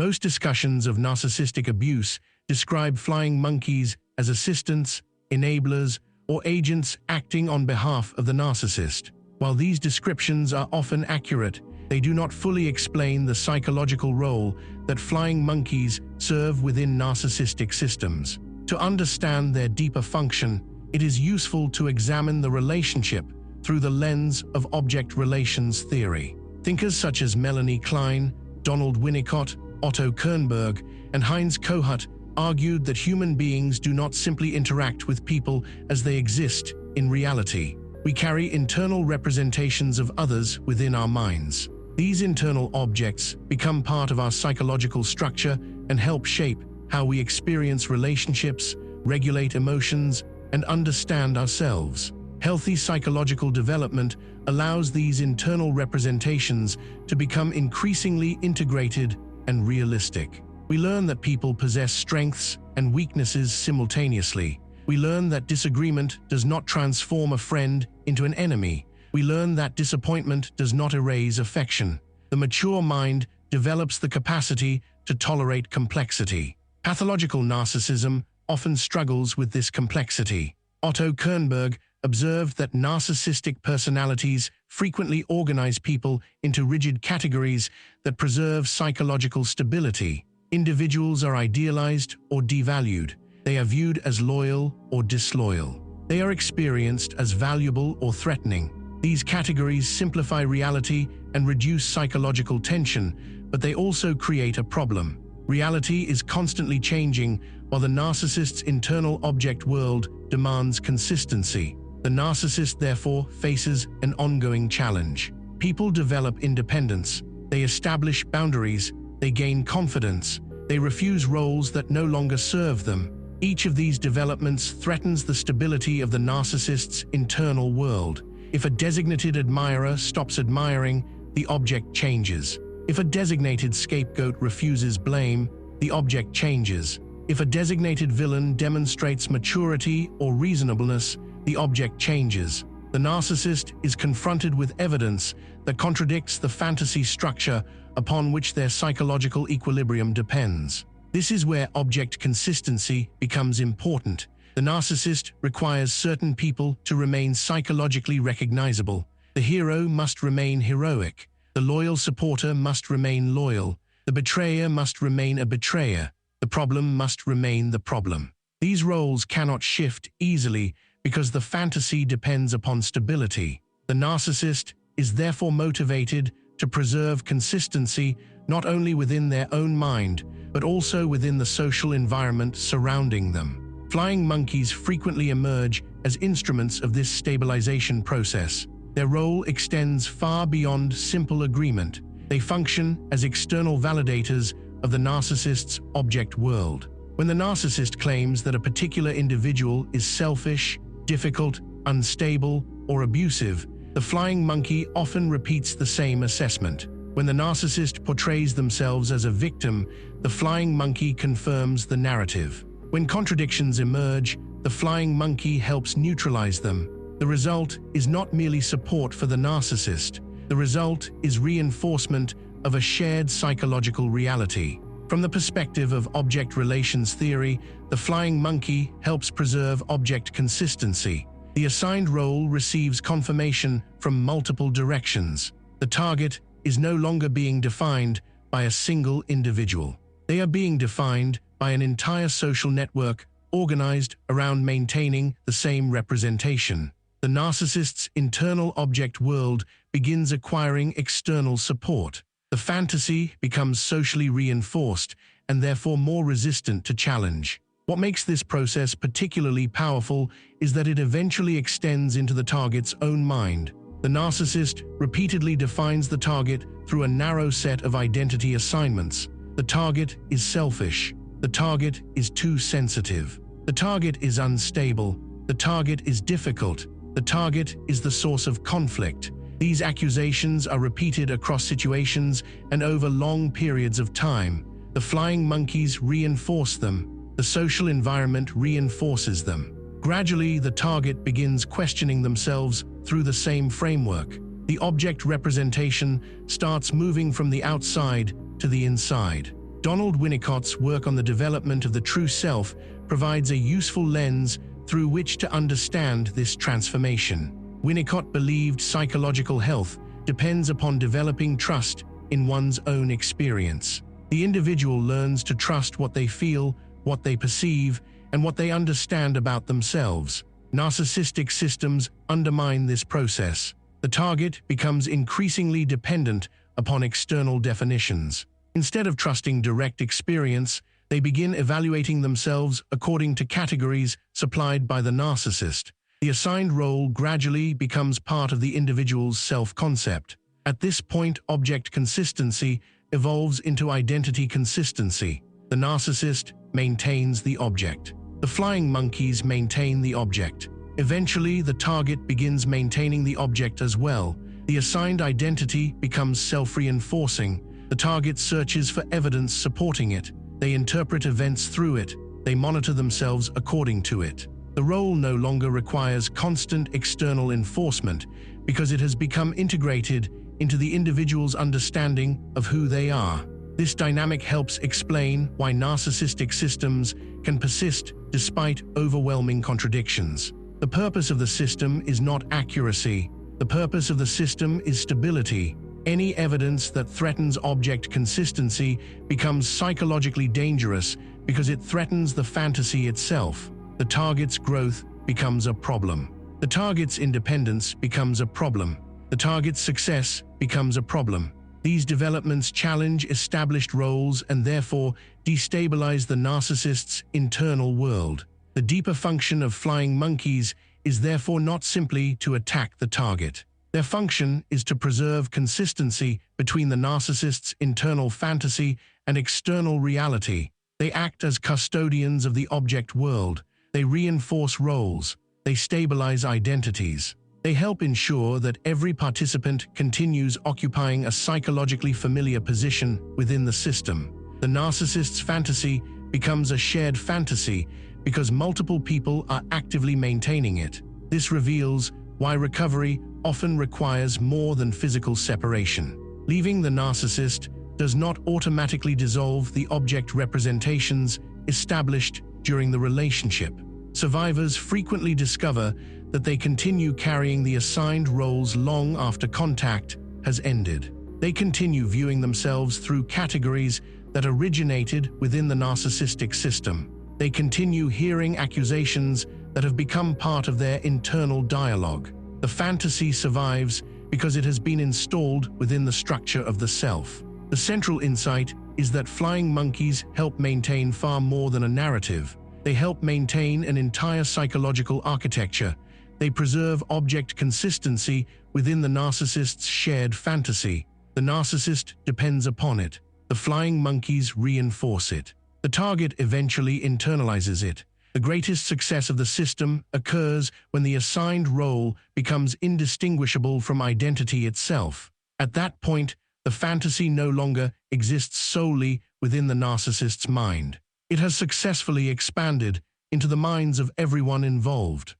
Most discussions of narcissistic abuse describe flying monkeys as assistants, enablers, or agents acting on behalf of the narcissist. While these descriptions are often accurate, they do not fully explain the psychological role that flying monkeys serve within narcissistic systems. To understand their deeper function, it is useful to examine the relationship through the lens of object relations theory. Thinkers such as Melanie Klein, Donald Winnicott, Otto Kernberg, and Heinz Kohut argued that human beings do not simply interact with people as they exist in reality. We carry internal representations of others within our minds. These internal objects become part of our psychological structure and help shape how we experience relationships, regulate emotions, and understand ourselves. Healthy psychological development allows these internal representations to become increasingly integrated and realistic. We learn that people possess strengths and weaknesses simultaneously. We learn that disagreement does not transform a friend into an enemy. We learn that disappointment does not erase affection. The mature mind develops the capacity to tolerate complexity. Pathological narcissism often struggles with this complexity. Otto Kernberg observed that narcissistic personalities frequently organize people into rigid categories that preserve psychological stability. Individuals are idealized or devalued. They are viewed as loyal or disloyal. They are experienced as valuable or threatening. These categories simplify reality and reduce psychological tension, but they also create a problem. Reality is constantly changing, while the narcissist's internal object world demands consistency. The narcissist, therefore, faces an ongoing challenge. People develop independence. They establish boundaries. They gain confidence. They refuse roles that no longer serve them. Each of these developments threatens the stability of the narcissist's internal world. If a designated admirer stops admiring, the object changes. If a designated scapegoat refuses blame, the object changes. If a designated villain demonstrates maturity or reasonableness, the object changes. The narcissist is confronted with evidence that contradicts the fantasy structure upon which their psychological equilibrium depends. This is where object consistency becomes important. The narcissist requires certain people to remain psychologically recognizable. The hero must remain heroic. The loyal supporter must remain loyal. The betrayer must remain a betrayer. The problem must remain the problem. These roles cannot shift easily because the fantasy depends upon stability. The narcissist is therefore motivated to preserve consistency not only within their own mind, but also within the social environment surrounding them. Flying monkeys frequently emerge as instruments of this stabilization process. Their role extends far beyond simple agreement. They function as external validators of the narcissist's object world. When the narcissist claims that a particular individual is selfish, difficult, unstable, or abusive, the flying monkey often repeats the same assessment. When the narcissist portrays themselves as a victim, the flying monkey confirms the narrative. When contradictions emerge, the flying monkey helps neutralize them. The result is not merely support for the narcissist. The result is reinforcement of a shared psychological reality. From the perspective of object relations theory, the flying monkey helps preserve object consistency. The assigned role receives confirmation from multiple directions. The target is no longer being defined by a single individual. They are being defined by an entire social network organized around maintaining the same representation. The narcissist's internal object world begins acquiring external support. The fantasy becomes socially reinforced and therefore more resistant to challenge. What makes this process particularly powerful is that it eventually extends into the target's own mind. The narcissist repeatedly defines the target through a narrow set of identity assignments. The target is selfish. The target is too sensitive. The target is unstable. The target is difficult. The target is the source of conflict. These accusations are repeated across situations and over long periods of time. The flying monkeys reinforce them. The social environment reinforces them. Gradually, the target begins questioning themselves through the same framework. The object representation starts moving from the outside to the inside. Donald Winnicott's work on the development of the true self provides a useful lens through which to understand this transformation. Winnicott believed psychological health depends upon developing trust in one's own experience. The individual learns to trust what they feel, what they perceive, and what they understand about themselves. Narcissistic systems undermine this process. The target becomes increasingly dependent upon external definitions. Instead of trusting direct experience, they begin evaluating themselves according to categories supplied by the narcissist. The assigned role gradually becomes part of the individual's self-concept. At this point, object consistency evolves into identity consistency. The narcissist maintains the object. The flying monkeys maintain the object. Eventually, the target begins maintaining the object as well. The assigned identity becomes self-reinforcing. The target searches for evidence supporting it. They interpret events through it. They monitor themselves according to it. The role no longer requires constant external enforcement because it has become integrated into the individual's understanding of who they are. This dynamic helps explain why narcissistic systems can persist despite overwhelming contradictions. The purpose of the system is not accuracy. The purpose of the system is stability. Any evidence that threatens object consistency becomes psychologically dangerous because it threatens the fantasy itself. The target's growth becomes a problem. The target's independence becomes a problem. The target's success becomes a problem. These developments challenge established roles and therefore destabilize the narcissist's internal world. The deeper function of flying monkeys is therefore not simply to attack the target. Their function is to preserve consistency between the narcissist's internal fantasy and external reality. They act as custodians of the object world. They reinforce roles. They stabilize identities. They help ensure that every participant continues occupying a psychologically familiar position within the system. The narcissist's fantasy becomes a shared fantasy because multiple people are actively maintaining it. This reveals why recovery often requires more than physical separation. Leaving the narcissist does not automatically dissolve the object representations established during the relationship. Survivors frequently discover that they continue carrying the assigned roles long after contact has ended. They continue viewing themselves through categories that originated within the narcissistic system. They continue hearing accusations that have become part of their internal dialogue. The fantasy survives because it has been installed within the structure of the self. The central insight is that flying monkeys help maintain far more than a narrative. They help maintain an entire psychological architecture. They preserve object consistency within the narcissist's shared fantasy. The narcissist depends upon it. The flying monkeys reinforce it. The target eventually internalizes it. The greatest success of the system occurs when the assigned role becomes indistinguishable from identity itself. At that point, the fantasy no longer exists solely within the narcissist's mind. It has successfully expanded into the minds of everyone involved.